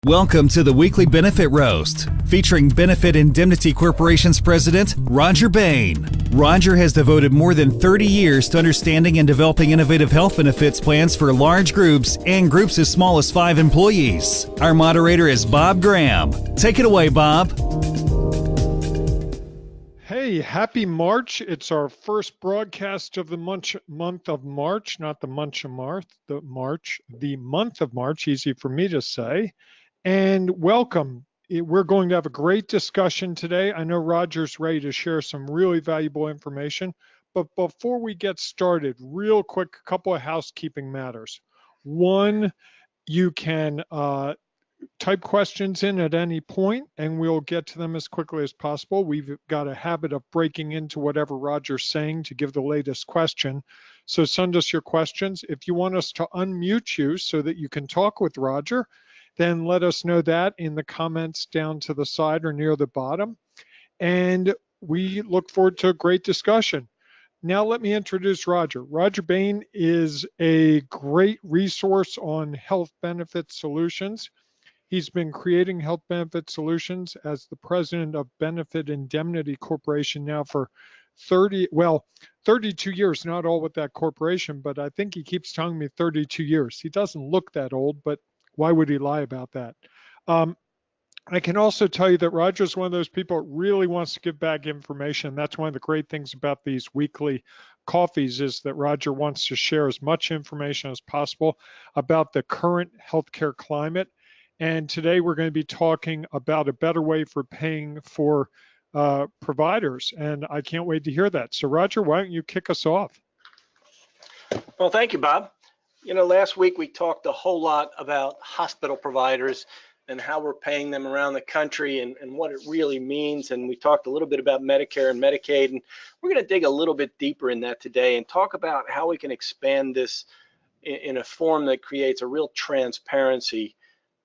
Welcome to the weekly Benefit Roast, featuring Benefit Indemnity Corporation's president, Rodger Bayne. Rodger has devoted more than 30 years to understanding and developing innovative health benefits plans for large groups and groups as small as 5 employees. Our moderator is Bob Graham. Take it away, Bob. Hey, happy March. It's our first broadcast of the month of March, not the month of March, the month of March, easy for me to say. And welcome. We're going to have a great discussion today. I know Rodger's ready to share some really valuable information, but before we get started, real quick, a couple of housekeeping matters. One, you can type questions in at any point and we'll get to them as quickly as possible. We've got a habit of breaking into whatever Rodger's saying to give the latest question. So send us your questions. If you want us to unmute you so that you can talk with Rodger, then let us know that in the comments down to the side or near the bottom. And we look forward to a great discussion. Now let me introduce Rodger. Rodger Bayne is a great resource on health benefit solutions. He's been creating health benefit solutions as the president of Benefit Indemnity Corporation now for 32 years, not all with that corporation, but I think he keeps telling me 32 years. He doesn't look that old, but why would he lie about that? I can also tell you that Rodger's one of those people that really wants to give back information. That's one of the great things about these weekly coffees is that Rodger wants to share as much information as possible about the current healthcare climate. And today we're going to be talking about a better way for paying for providers. And I can't wait to hear that. So Rodger, why don't you kick us off? Well, thank you, Bob. You know, last week we talked a whole lot about hospital providers and how we're paying them around the country and what it really means. And we talked a little bit about Medicare and Medicaid. And we're going to dig a little bit deeper in that today and talk about how we can expand this in a form that creates a real transparency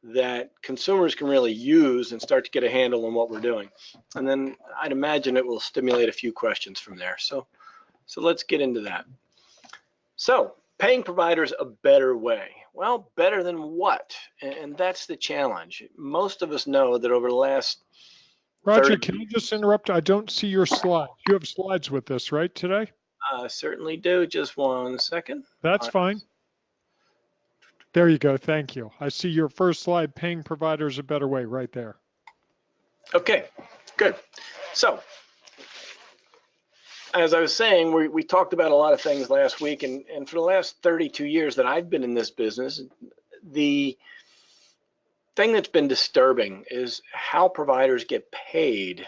that consumers can really use and start to get a handle on what we're doing. And then I'd imagine it will stimulate a few questions from there. So let's get into that. So paying providers a better way. Well, better than what? And that's the challenge. Most of us know that over the last Rodger, can you just interrupt? I don't see your slides. You have slides with this, right, today? Certainly do. Just 1 second. That's fine. There you go. Thank you. I see your first slide, paying providers a better way, right there. Okay, good. So, as I was saying, we talked about a lot of things last week, and for the last 32 years that I've been in this business, the thing that's been disturbing is how providers get paid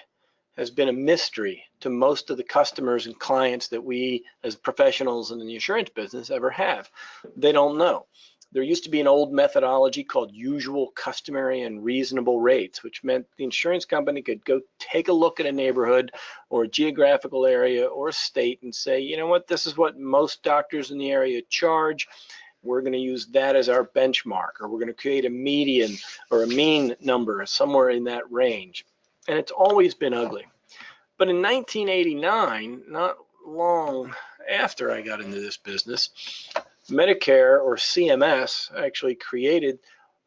has been a mystery to most of the customers and clients that we as professionals in the insurance business ever have. They don't know. There used to be an old methodology called usual, customary, and reasonable rates, which meant the insurance company could go take a look at a neighborhood or a geographical area or a state and say, you know what, this is what most doctors in the area charge. We're going to use that as our benchmark, or we're going to create a median or a mean number somewhere in that range. And it's always been ugly. But in 1989, not long after I got into this business, Medicare or CMS actually created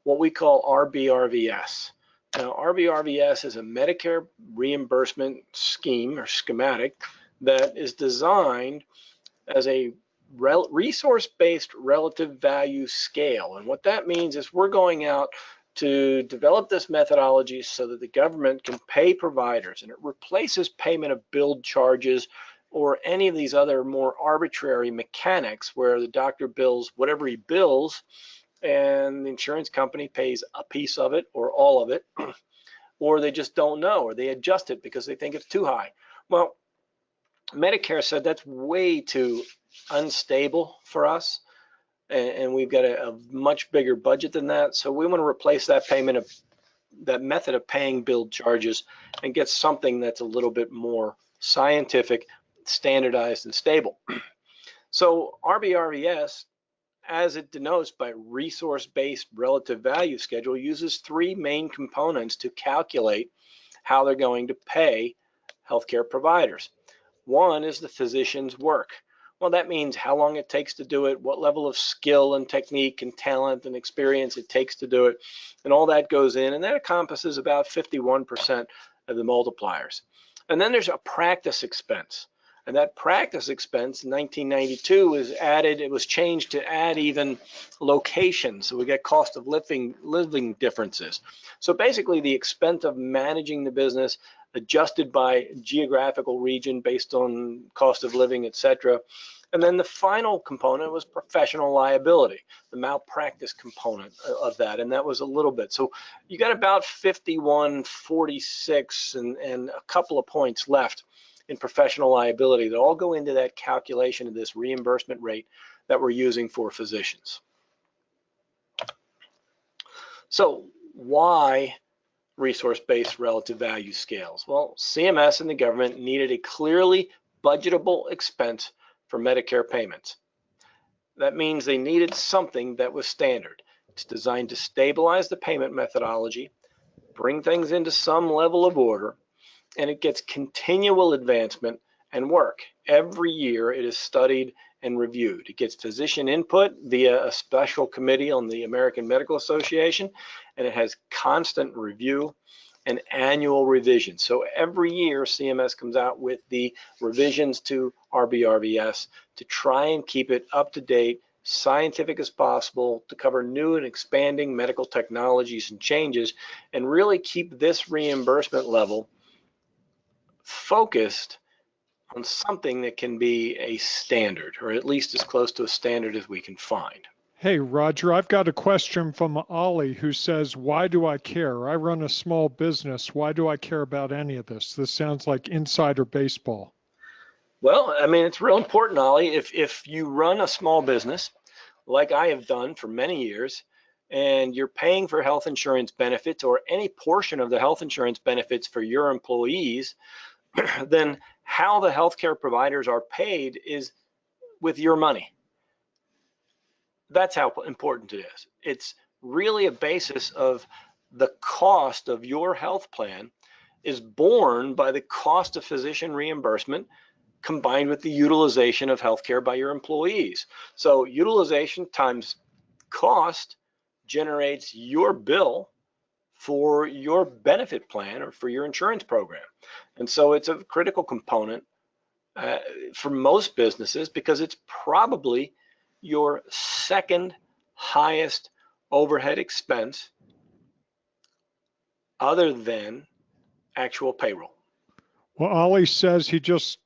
what we call RBRVS. Now, RBRVS is a Medicare reimbursement scheme or schematic that is designed as a resource-based relative value scale. And what that means is we're going out to develop this methodology so that the government can pay providers, and it replaces payment of billed charges or any of these other more arbitrary mechanics where the doctor bills whatever he bills and the insurance company pays a piece of it or all of it, or they just don't know, or they adjust it because they think it's too high. Well, Medicare said that's way too unstable for us, and we've got a much bigger budget than that. So we want to replace that method of paying billed charges and get something that's a little bit more scientific, standardized, and stable. So RBRVS, as it denotes by resource-based relative value schedule, uses 3 main components to calculate how they're going to pay healthcare providers. One is the physician's work. Well, that means how long it takes to do it, what level of skill and technique and talent and experience it takes to do it, and all that goes in, and that encompasses about 51% of the multipliers. And then there's a practice expense. And that practice expense in 1992 was added, it was changed to add even location. So we get cost of living differences. So basically the expense of managing the business adjusted by geographical region based on cost of living, etc. And then the final component was professional liability, the malpractice component of that, and that was a little bit. So you got about 51, 46, and a couple of points left in professional liability that all go into that calculation of this reimbursement rate that we're using for physicians. So why resource-based relative value scales? Well, CMS and the government needed a clearly budgetable expense for Medicare payments. That means they needed something that was standard. It's designed to stabilize the payment methodology, bring things into some level of order, and it gets continual advancement and work. Every year it is studied and reviewed. It gets physician input via a special committee on the American Medical Association, and it has constant review and annual revisions. So every year CMS comes out with the revisions to RBRVS to try and keep it up to date, scientific as possible, to cover new and expanding medical technologies and changes, and really keep this reimbursement level focused on something that can be a standard, or at least as close to a standard as we can find. Hey, Rodger, I've got a question from Ollie who says, why do I care? I run a small business. Why do I care about any of this? This sounds like insider baseball. Well, I mean, it's real important, Ollie. If you run a small business, like I have done for many years, and you're paying for health insurance benefits or any portion of the health insurance benefits for your employees, then how the healthcare providers are paid is with your money. That's how important it is. It's really a basis of the cost of your health plan is borne by the cost of physician reimbursement combined with the utilization of healthcare by your employees. So utilization times cost generates your bill for your benefit plan or for your insurance program. And so it's a critical component for most businesses because it's probably your second highest overhead expense other than actual payroll. Well, Ollie says he just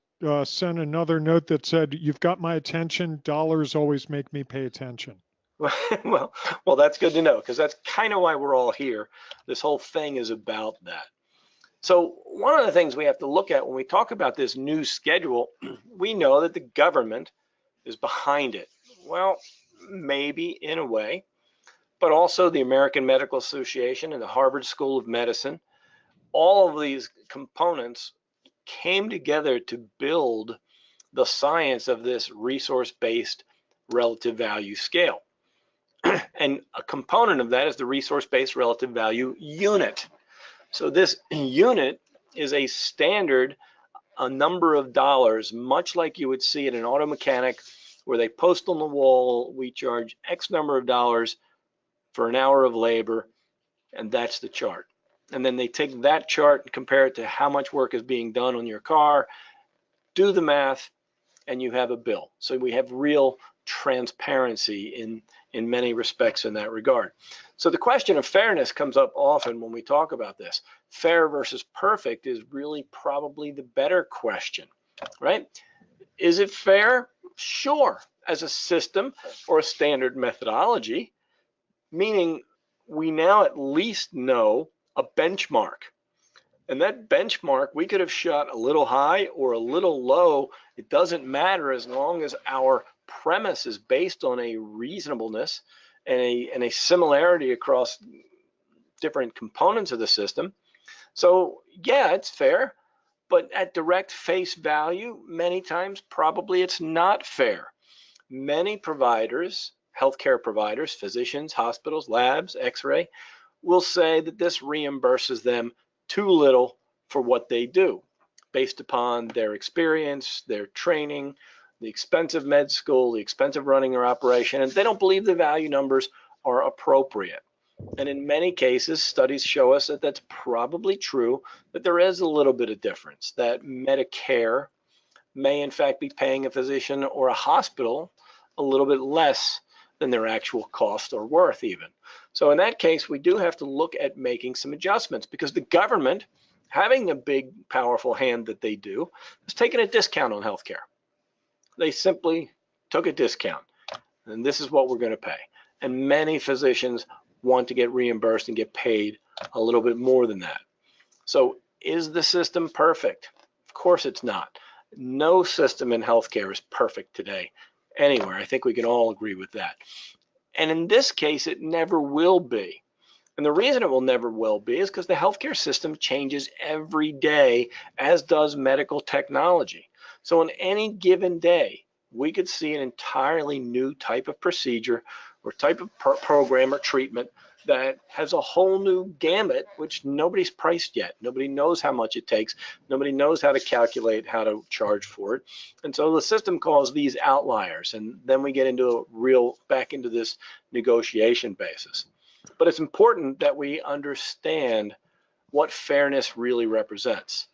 sent another note that said, you've got my attention. Dollars always make me pay attention. Well, that's good to know because that's kind of why we're all here. This whole thing is about that. So one of the things we have to look at when we talk about this new schedule, we know that the government is behind it. Well, maybe in a way, but also the American Medical Association and the Harvard School of Medicine. All of these components came together to build the science of this resource-based relative value scale. And a component of that is the resource-based relative value unit. So this unit is a standard, a number of dollars, much like you would see at an auto mechanic where they post on the wall, we charge X number of dollars for an hour of labor, and that's the chart. And then they take that chart and compare it to how much work is being done on your car, do the math, and you have a bill. So we have real transparency in many respects in that regard. So the question of fairness comes up often when we talk about this. Fair versus perfect is really probably the better question, right? Is it fair? Sure, as a system or a standard methodology, meaning we now at least know a benchmark. And that benchmark, we could have shot a little high or a little low. It doesn't matter as long as our premise is based on a reasonableness and a similarity across different components of the system. So yeah, it's fair, but at direct face value, many times probably it's not fair. Many providers, healthcare providers, physicians, hospitals, labs, x-ray, will say that this reimburses them too little for what they do based upon their experience, their training, the expensive med school, the expensive running their operation, and they don't believe the value numbers are appropriate. And in many cases, studies show us that that's probably true, but there is a little bit of difference, that Medicare may in fact be paying a physician or a hospital a little bit less than their actual cost or worth even. So in that case, we do have to look at making some adjustments, because the government, having a big, powerful hand that they do, is taking a discount on healthcare. They simply took a discount, and this is what we're going to pay. And many physicians want to get reimbursed and get paid a little bit more than that. So is the system perfect? Of course it's not. No system in healthcare is perfect today anywhere. I think we can all agree with that. And in this case, it never will be. And the reason it will never will be is because the healthcare system changes every day, as does medical technology. So on any given day, we could see an entirely new type of procedure or type of program or treatment that has a whole new gamut, which nobody's priced yet. Nobody knows how much it takes. Nobody knows how to calculate, how to charge for it. And so the system calls these outliers, and then we get into back into this negotiation basis. But it's important that we understand what fairness really represents.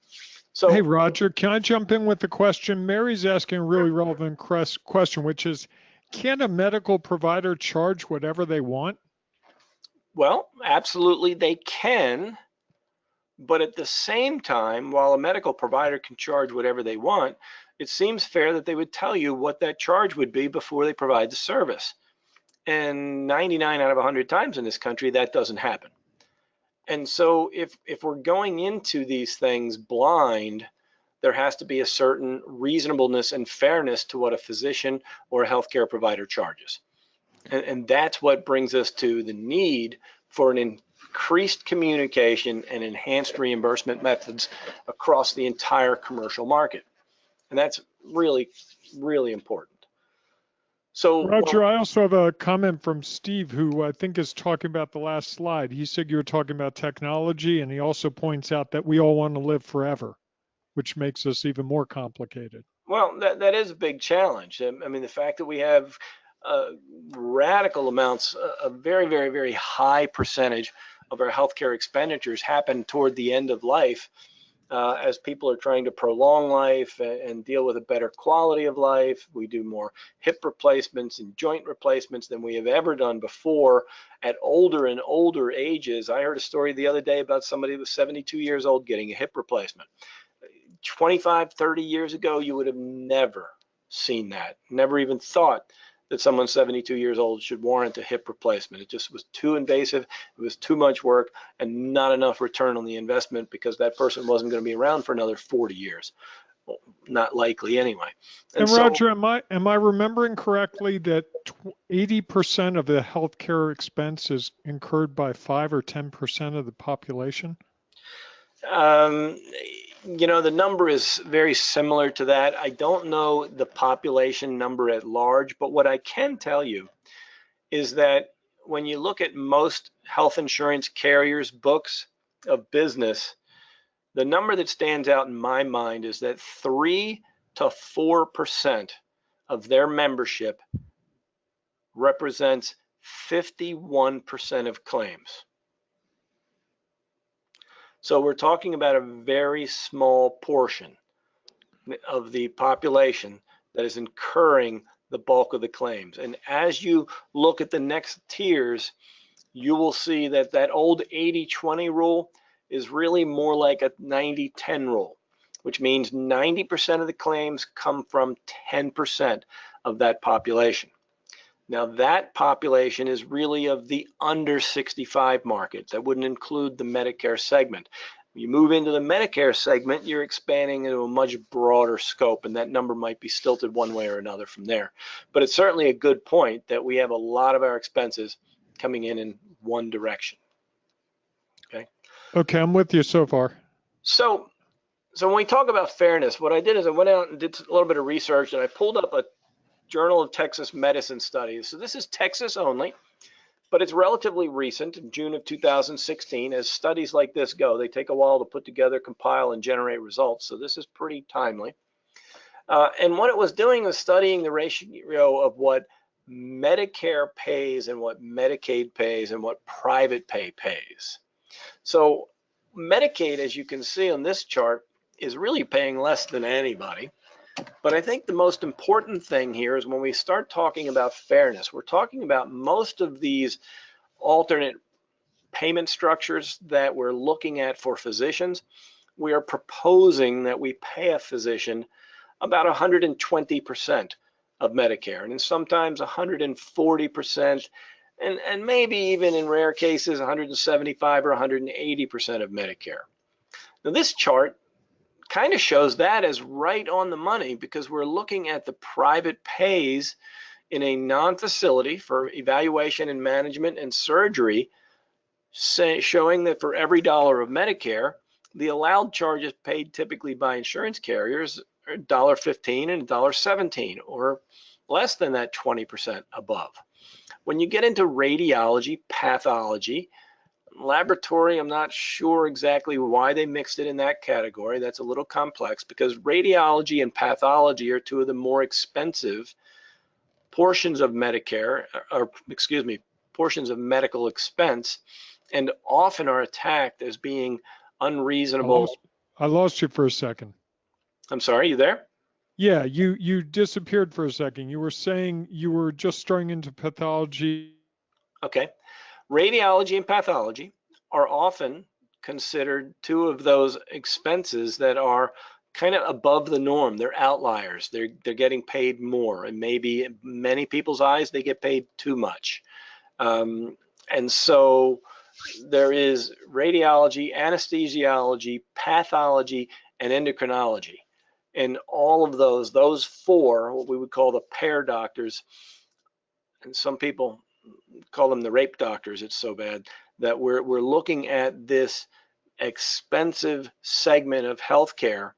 So, hey, Rodger, can I jump in with a question? Mary's asking a really relevant question, which is, can a medical provider charge whatever they want? well, absolutely they can, but at the same time, while a medical provider can charge whatever they want, it seems fair that they would tell you what that charge would be before they provide the service. And 99 out of 100 times in this country, that doesn't happen. And so if we're going into these things blind, there has to be a certain reasonableness and fairness to what a physician or a healthcare provider charges. And that's what brings us to the need for an increased communication and enhanced reimbursement methods across the entire commercial market. And that's really, really important. So, Rodger, I also have a comment from Steve, who I think is talking about the last slide. He said you were talking about technology, and he also points out that we all want to live forever, which makes us even more complicated. well, that is a big challenge. I mean, the fact that we have radical amounts, a very, very, very high percentage of our healthcare expenditures happen toward the end of life, as people are trying to prolong life and deal with a better quality of life. We do more hip replacements and joint replacements than we have ever done before at older and older ages. I heard a story the other day about somebody who was 72 years old getting a hip replacement. 25, 30 years ago, you would have never seen that, never even thought that someone 72 years old should warrant a hip replacement. It just was too invasive, it was too much work, and not enough return on the investment, because that person wasn't going to be around for another 40 years. Well, not likely anyway. And Rodger, am I remembering correctly that 80% of the healthcare expense is incurred by 5 or 10% of the population? You know, the number is very similar to that. I don't know the population number at large, but what I can tell you is that when you look at most health insurance carriers' books of business, the number that stands out in my mind is that 3 to 4% of their membership represents 51% of claims. So we're talking about a very small portion of the population that is incurring the bulk of the claims. And as you look at the next tiers, you will see that that old 80-20 rule is really more like a 90-10 rule, which means 90% of the claims come from 10% of that population. Now that population is really of the under 65 market. That wouldn't include the Medicare segment. When you move into the Medicare segment, you're expanding into a much broader scope, and that number might be stilted one way or another from there. But it's certainly a good point that we have a lot of our expenses coming in one direction. Okay, I'm with you so far. So when we talk about fairness, what I did is I went out and did a little bit of research, and I pulled up a Journal of Texas Medicine Studies. So this is Texas only, but it's relatively recent, in June of 2016. As studies like this go, they take a while to put together, compile, and generate results. So this is pretty timely. And what it was doing was studying the ratio of what Medicare pays and what Medicaid pays and what private pay pays. So Medicaid, as you can see on this chart, is really paying less than anybody. But I think the most important thing here is when we start talking about fairness, we're talking about most of these alternate payment structures that we're looking at for physicians. We are proposing that we pay a physician about 120% of Medicare, and sometimes 140%, and maybe even in rare cases 175 or 180% of Medicare. Now this chart kind of shows that as right on the money, because we're looking at the private pays in a non-facility for evaluation and management and surgery, showing that for every dollar of Medicare, the allowed charges paid typically by insurance carriers are $1.15 and $1.17, or less than that 20% above. When you get into radiology, pathology, laboratory, I'm not sure exactly why they mixed it in that category. That's a little complex, because radiology and pathology are two of the more expensive portions of Medicare, or excuse me, portions of medical expense, and often are attacked as being unreasonable. I lost you for a second. I'm sorry, you there? Yeah, you disappeared for a second. You were saying you were just starting into pathology. Okay. Radiology and pathology are often considered two of those expenses that are kind of above the norm. They're outliers. They're getting paid more, and maybe in many people's eyes they get paid too much. And so there is radiology, anesthesiology, pathology, and endocrinology. And all of those four, what we would call the pair doctors, and some people call them the rape doctors, it's so bad, that we're looking at this expensive segment of healthcare.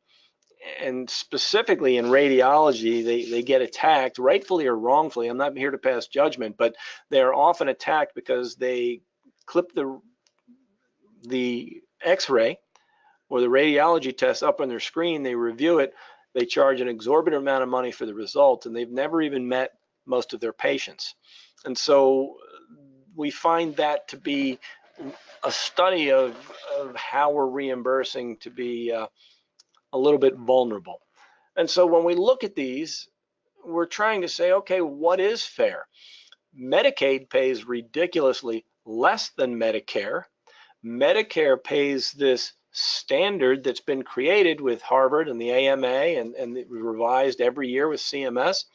And specifically in radiology, they get attacked, rightfully or wrongfully. I'm not here to pass judgment, but they're often attacked because they clip the x-ray or the radiology test up on their screen, they review it, they charge an exorbitant amount of money for the results, and they've never even met most of their patients. And so we find that to be a study of how we're reimbursing to be a little bit vulnerable. And so when we look at these, we're trying to say, okay, what is fair? Medicaid pays ridiculously less than Medicare. Medicare pays this standard that's been created with Harvard and the AMA and revised every year with CMS.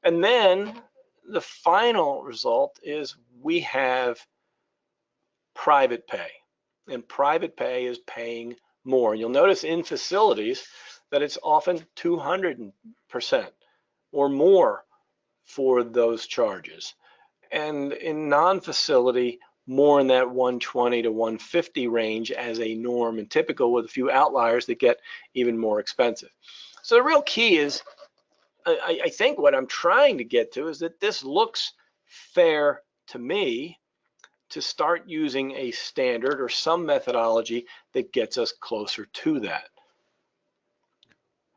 And then the final result is we have private pay, and private pay is paying more. You'll notice in facilities that it's often 200% or more for those charges. And in non-facility, more in that 120 to 150 range as a norm and typical, with a few outliers that get even more expensive. So the real key is, I think what I'm trying to get to is that this looks fair to me to start using a standard or some methodology that gets us closer to that.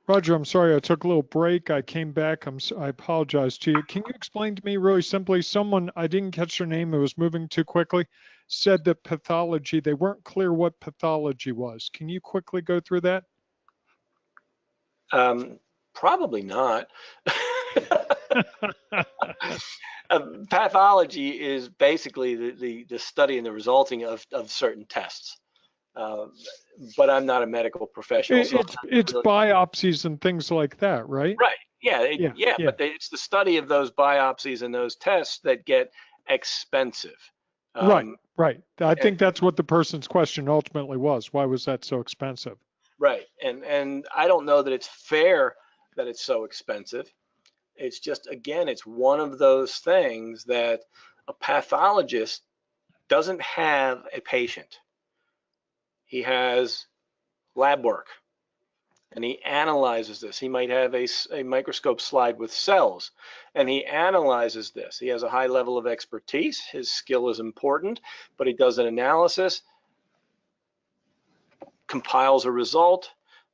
Rodger, I'm sorry, I took a little break. I came back. I apologize to you. Can you explain to me really simply, someone, I didn't catch their name, it was moving too quickly, said that pathology, they weren't clear what pathology was. Can you quickly go through that? Probably not. Pathology is basically the study and the resulting of certain tests. But I'm not a medical professional. So it's biopsies and things like that, right? Right. Yeah. But it's the study of those biopsies and those tests that get expensive. Right. I think that's what the person's question ultimately was. Why was that so expensive? Right. And I don't know that it's fair that it's so expensive. It's just, again, it's one of those things that a pathologist doesn't have a patient. He has lab work, and he analyzes this. He might have a microscope slide with cells, and he analyzes this. He has a high level of expertise. His skill is important, but he does an analysis, compiles a result,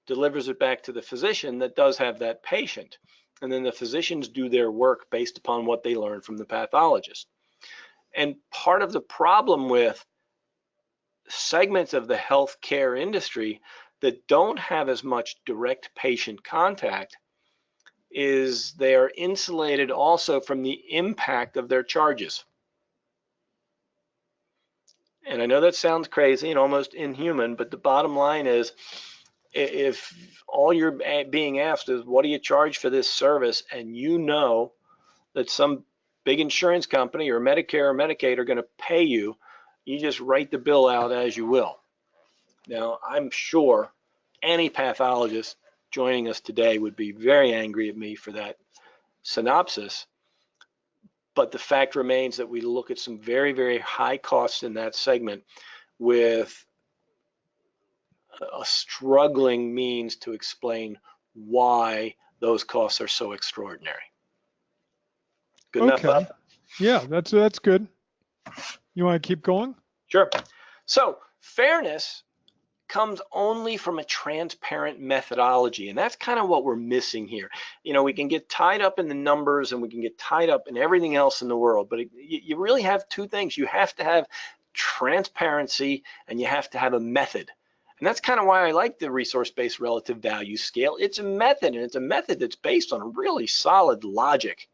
delivers it back to the physician that does have that patient. And then the physicians do their work based upon what they learn from the pathologist. And part of the problem with segments of the healthcare industry that don't have as much direct patient contact is they are insulated also from the impact of their charges. And I know that sounds crazy and almost inhuman, but the bottom line is, if all you're being asked is, what do you charge for this service? And you know that some big insurance company or Medicare or Medicaid are going to pay you, you just write the bill out as you will. Now, I'm sure any pathologist joining us today would be very angry at me for that synopsis. But the fact remains that we look at some very, very high costs in that segment with a struggling means to explain why those costs are so extraordinary. Good enough, Bob? Yeah, that's good. You want to keep going? Sure. So fairness comes only from a transparent methodology, and that's kind of what we're missing here. You know, we can get tied up in the numbers and we can get tied up in everything else in the world, but you really have two things. You have to have transparency and you have to have a method. And that's kind of why I like the resource-based relative value scale. It's a method, and it's a method that's based on really solid logic.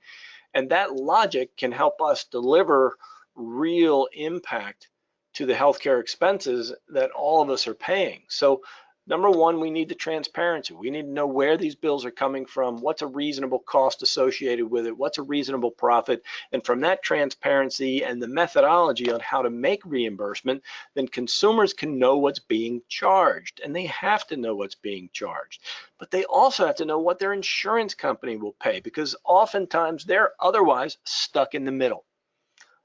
And that logic can help us deliver real impact to the healthcare expenses that all of us are paying. So number one, we need the transparency. We need to know where these bills are coming from, what's a reasonable cost associated with it, what's a reasonable profit. And from that transparency and the methodology on how to make reimbursement, then consumers can know what's being charged. And they have to know what's being charged. But they also have to know what their insurance company will pay, because oftentimes they're otherwise stuck in the middle.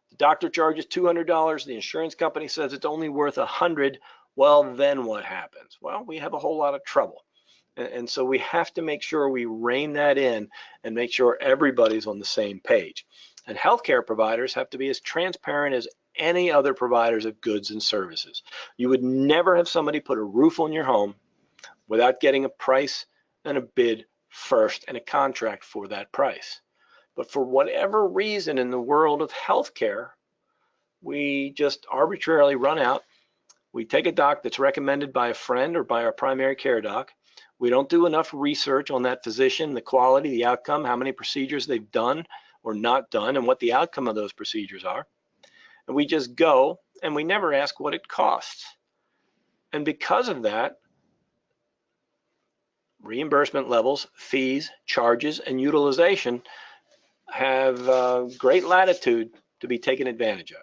The doctor charges $200, the insurance company says it's only worth $100. Well, then what happens? Well, we have a whole lot of trouble. And so we have to make sure we rein that in and make sure everybody's on the same page. And healthcare providers have to be as transparent as any other providers of goods and services. You would never have somebody put a roof on your home without getting a price and a bid first and a contract for that price. But for whatever reason in the world of healthcare, we just arbitrarily run out. We take a doc that's recommended by a friend or by our primary care doc. We don't do enough research on that physician, the quality, the outcome, how many procedures they've done or not done, and what the outcome of those procedures are. And we just go, and we never ask what it costs. And because of that, reimbursement levels, fees, charges, and utilization have great latitude to be taken advantage of.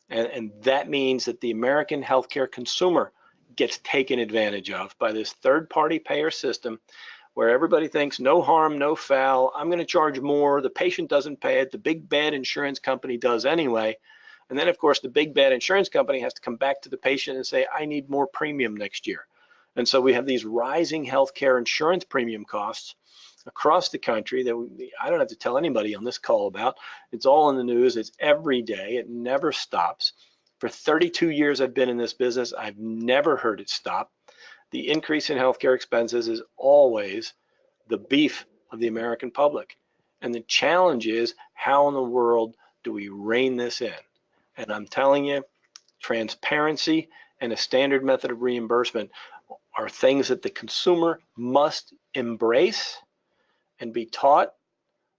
And that means that the American healthcare consumer gets taken advantage of by this third-party payer system where everybody thinks no harm, no foul, I'm going to charge more, the patient doesn't pay it, the big bad insurance company does anyway. And then, of course, the big bad insurance company has to come back to the patient and say, I need more premium next year. And so we have these rising healthcare insurance premium costs across the country that I don't have to tell anybody on this call about. It's all in the news. It's every day. It never stops. For 32 years I've been in this business, I've never heard it stop. The increase in healthcare expenses is always the beef of the American public. And the challenge is, how in the world do we rein this in? And I'm telling you, transparency and a standard method of reimbursement are things that the consumer must embrace and be taught.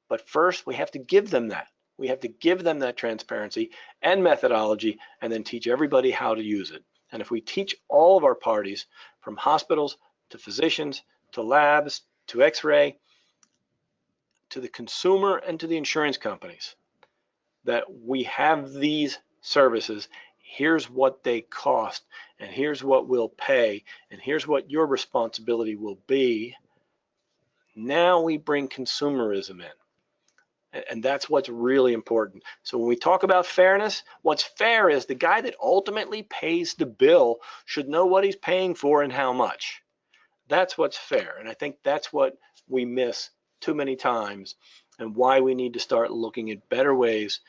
But first, we have to give them that. We have to give them that transparency and methodology, and then teach everybody how to use it. And if we teach all of our parties, from hospitals to physicians to labs to x-ray to the consumer and to the insurance companies, that we have these services, here's what they cost, and here's what we'll pay, and here's what your responsibility will be, now we bring consumerism in. And that's what's really important. So when we talk about fairness, what's fair is the guy that ultimately pays the bill should know what he's paying for and how much. That's what's fair. And I think that's what we miss too many times, and why we need to start looking at better ways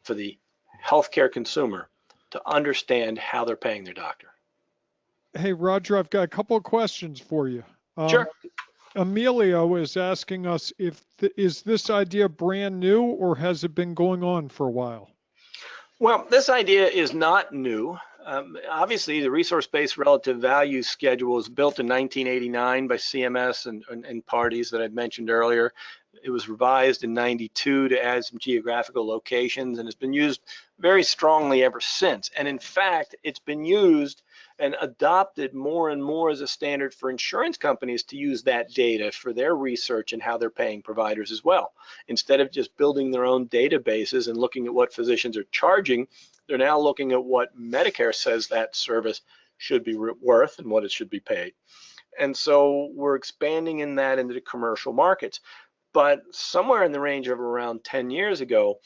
for the healthcare consumer to understand how they're paying their doctor. Hey, Rodger, I've got a couple of questions for you. Sure. Emilio is asking us if is this idea brand new or has it been going on for a while? Well, this idea is not new. Obviously, the resource-based relative value schedule was built in 1989 by CMS and parties that I'd mentioned earlier. It was revised in 92 to add some geographical locations, and it's been used very strongly ever since. And in fact, it's been used and adopted more and more as a standard for insurance companies to use that data for their research and how they're paying providers as well. Instead of just building their own databases and looking at what physicians are charging, they're now looking at what Medicare says that service should be worth and what it should be paid. And so we're expanding in that into the commercial markets. But somewhere in the range of around 10 years ago,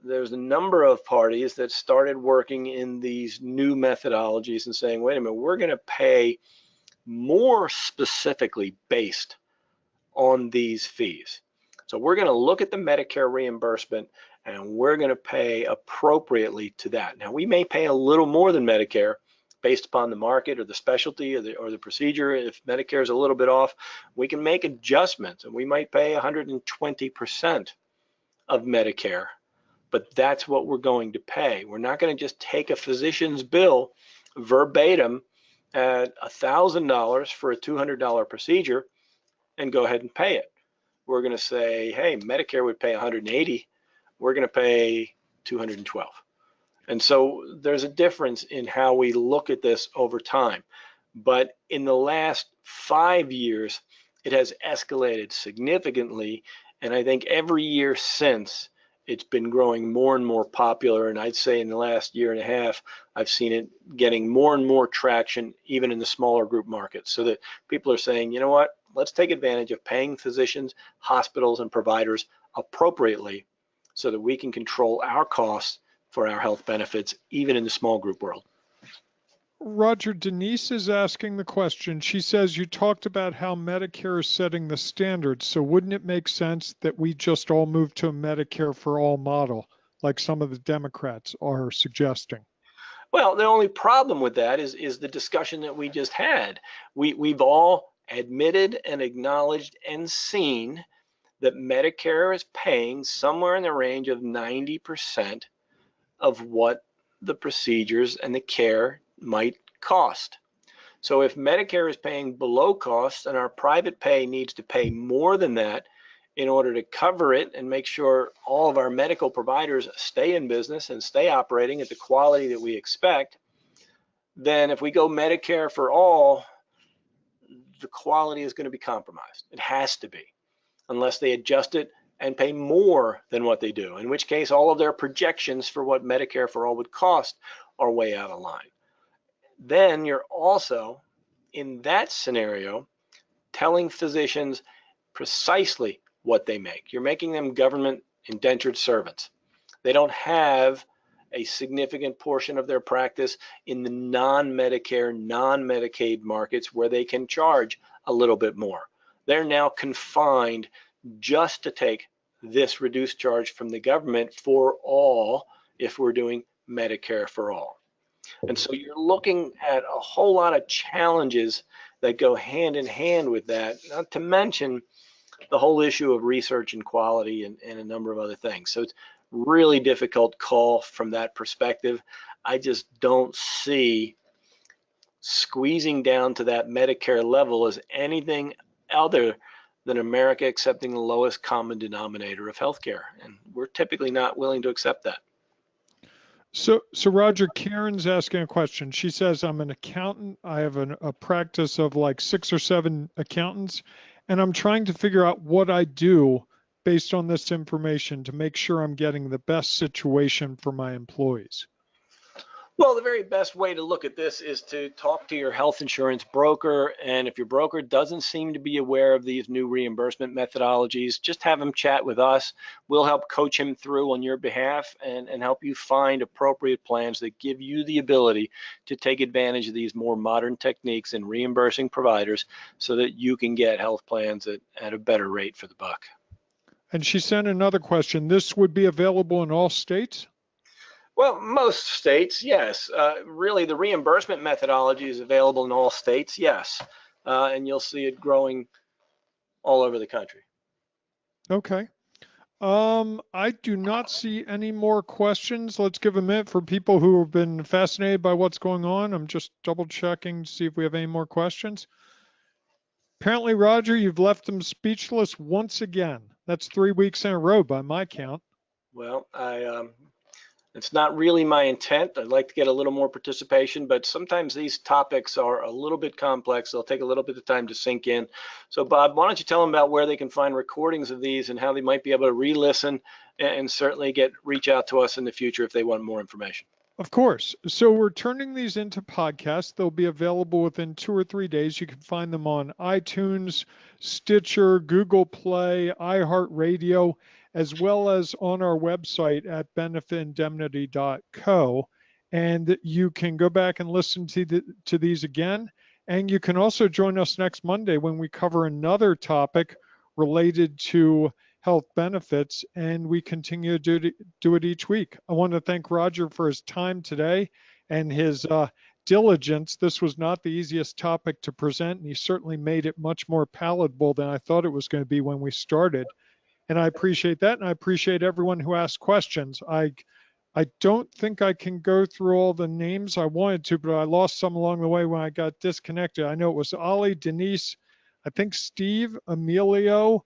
there's a number of parties that started working in these new methodologies and saying, wait a minute, we're going to pay more specifically based on these fees. So we're going to look at the Medicare reimbursement and we're going to pay appropriately to that. Now, we may pay a little more than Medicare based upon the market or the specialty or the procedure. If Medicare is a little bit off, we can make adjustments and we might pay 120% of Medicare. But that's what we're going to pay. We're not going to just take a physician's bill verbatim at $1,000 for a $200 procedure and go ahead and pay it. We're going to say, hey, Medicare would pay 180. We're going to pay 212. And so there's a difference in how we look at this over time. But in the last 5 years, it has escalated significantly. And I think every year since, it's been growing more and more popular, and I'd say in the last year and a half, I've seen it getting more and more traction, even in the smaller group markets, so that people are saying, you know what, let's take advantage of paying physicians, hospitals, and providers appropriately so that we can control our costs for our health benefits, even in the small group world. Rodger, Denise is asking the question. She says, you talked about how Medicare is setting the standards, so wouldn't it make sense that we just all move to a Medicare for all model, like some of the Democrats are suggesting? Well, the only problem with that is the discussion that we just had. We've all admitted and acknowledged and seen that Medicare is paying somewhere in the range of 90% of what the procedures and the care might cost. So if Medicare is paying below cost and our private pay needs to pay more than that in order to cover it and make sure all of our medical providers stay in business and stay operating at the quality that we expect, then if we go Medicare for all, the quality is going to be compromised. It has to be, unless they adjust it and pay more than what they do, in which case all of their projections for what Medicare for all would cost are way out of line. Then you're also, in that scenario, telling physicians precisely what they make. You're making them government indentured servants. They don't have a significant portion of their practice in the non-Medicare, non-Medicaid markets where they can charge a little bit more. They're now confined just to take this reduced charge from the government for all if we're doing Medicare for all. And so you're looking at a whole lot of challenges that go hand in hand with that, not to mention the whole issue of research and quality and a number of other things. So it's really difficult call from that perspective. I just don't see squeezing down to that Medicare level as anything other than America accepting the lowest common denominator of healthcare. And we're typically not willing to accept that. So Rodger, Karen's asking a question. She says, I'm an accountant. I have a practice of like 6 or 7 accountants, and I'm trying to figure out what I do based on this information to make sure I'm getting the best situation for my employees. Well, the very best way to look at this is to talk to your health insurance broker. And if your broker doesn't seem to be aware of these new reimbursement methodologies, just have him chat with us. We'll help coach him through on your behalf and help you find appropriate plans that give you the ability to take advantage of these more modern techniques in reimbursing providers so that you can get health plans at a better rate for the buck. And she sent another question. This would be available in all states? Well, most states, yes. Really, the reimbursement methodology is available in all states, yes. and you'll see it growing all over the country. Okay. I do not see any more questions. Let's give a minute for people who have been fascinated by what's going on. I'm just double checking to see if we have any more questions. Apparently, Rodger, you've left them speechless once again. That's 3 weeks in a row by my count. Well, it's not really my intent. I'd like to get a little more participation, but sometimes these topics are a little bit complex. They'll take a little bit of time to sink in. So, Bob, why don't you tell them about where they can find recordings of these and how they might be able to re-listen and certainly reach out to us in the future if they want more information. Of course. So we're turning these into podcasts. They'll be available within 2 or 3 days. You can find them on iTunes, Stitcher, Google Play, iHeartRadio, as well as on our website at benefitindemnity.co. And you can go back and listen to these again. And you can also join us next Monday when we cover another topic related to health benefits, and we continue to do it each week. I want to thank Rodger for his time today and his diligence. This was not the easiest topic to present, and he certainly made it much more palatable than I thought it was going to be when we started. And I appreciate that, and I appreciate everyone who asked questions. I don't think I can go through all the names I wanted to, but I lost some along the way when I got disconnected. I know it was Ollie, Denise, I think Steve, Emilio,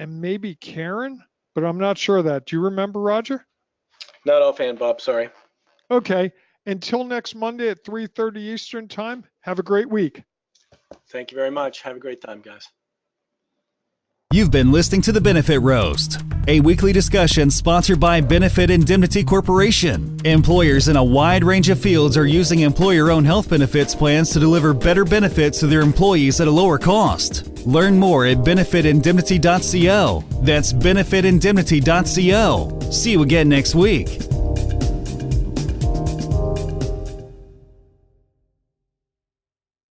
and maybe Karen, but I'm not sure of that. Do you remember, Rodger? Not offhand, Bob, sorry. Okay. Until next Monday at 3:30 Eastern time, have a great week. Thank you very much. Have a great time, guys. You've been listening to the Benefit Roast, a weekly discussion sponsored by Benefit Indemnity Corporation. Employers in a wide range of fields are using employer-owned health benefits plans to deliver better benefits to their employees at a lower cost. Learn more at benefitindemnity.co. That's benefitindemnity.co. See you again next week.